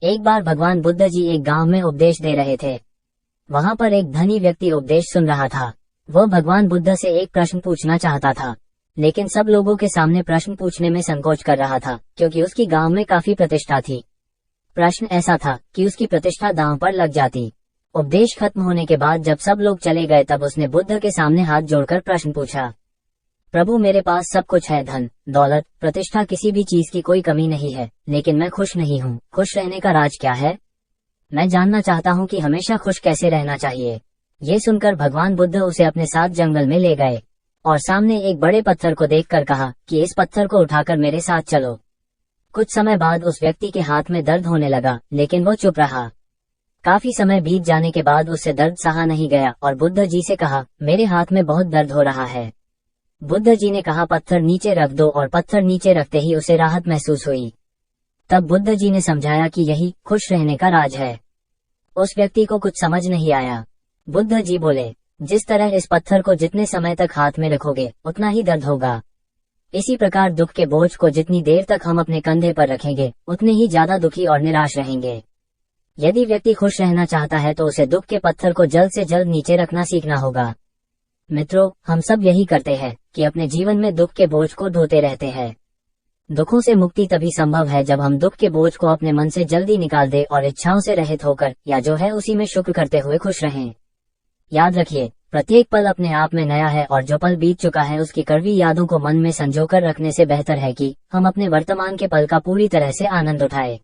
एक बार भगवान बुद्ध जी एक गांव में उपदेश दे रहे थे। वहां पर एक धनी व्यक्ति उपदेश सुन रहा था। वह भगवान बुद्ध से एक प्रश्न पूछना चाहता था, लेकिन सब लोगों के सामने प्रश्न पूछने में संकोच कर रहा था, क्योंकि उसकी गांव में काफी प्रतिष्ठा थी। प्रश्न ऐसा था कि उसकी प्रतिष्ठा दांव पर लग जाती। उपदेश खत्म होने के बाद जब सब लोग चले गए, तब उसने बुद्ध के सामने हाथ जोड़कर प्रश्न पूछा, प्रभु, मेरे पास सब कुछ है, धन, दौलत, प्रतिष्ठा, किसी भी चीज की कोई कमी नहीं है, लेकिन मैं खुश नहीं हूँ। खुश रहने का राज क्या है? मैं जानना चाहता हूँ कि हमेशा खुश कैसे रहना चाहिए। ये सुनकर भगवान बुद्ध उसे अपने साथ जंगल में ले गए और सामने एक बड़े पत्थर को देखकर कहा कि इस पत्थर को उठाकर मेरे साथ चलो। कुछ समय बाद उस व्यक्ति के हाथ में दर्द होने लगा, लेकिन वो चुप रहा। काफी समय बीत जाने के बाद उससे दर्द सहा नहीं गया और बुद्ध जी से कहा, मेरे हाथ में बहुत दर्द हो रहा है। बुद्ध जी ने कहा, पत्थर नीचे रख दो, और पत्थर नीचे रखते ही उसे राहत महसूस हुई। तब बुद्ध जी ने समझाया कि यही खुश रहने का राज है। उस व्यक्ति को कुछ समझ नहीं आया। बुद्ध जी बोले, जिस तरह इस पत्थर को जितने समय तक हाथ में रखोगे उतना ही दर्द होगा। इसी प्रकार दुख के बोझ को जितनी देर तक हम अपने कंधे पर रखेंगे उतने ही ज्यादा दुखी और निराश रहेंगे। यदि व्यक्ति खुश रहना चाहता है तो उसे दुख के पत्थर को जल्द से जल्द नीचे रखना सीखना होगा। मित्रों, हम सब यही करते हैं कि अपने जीवन में दुख के बोझ को ढोते रहते हैं। दुखों से मुक्ति तभी संभव है जब हम दुख के बोझ को अपने मन से जल्दी निकाल दें और इच्छाओं से रहित होकर या जो है उसी में शुक्र करते हुए खुश रहें। याद रखिए, प्रत्येक पल अपने आप में नया है और जो पल बीत चुका है उसकी कड़वी यादों को मन में संजोकर रखने से बेहतर है कि हम अपने वर्तमान के पल का पूरी तरह से आनंद उठाएं।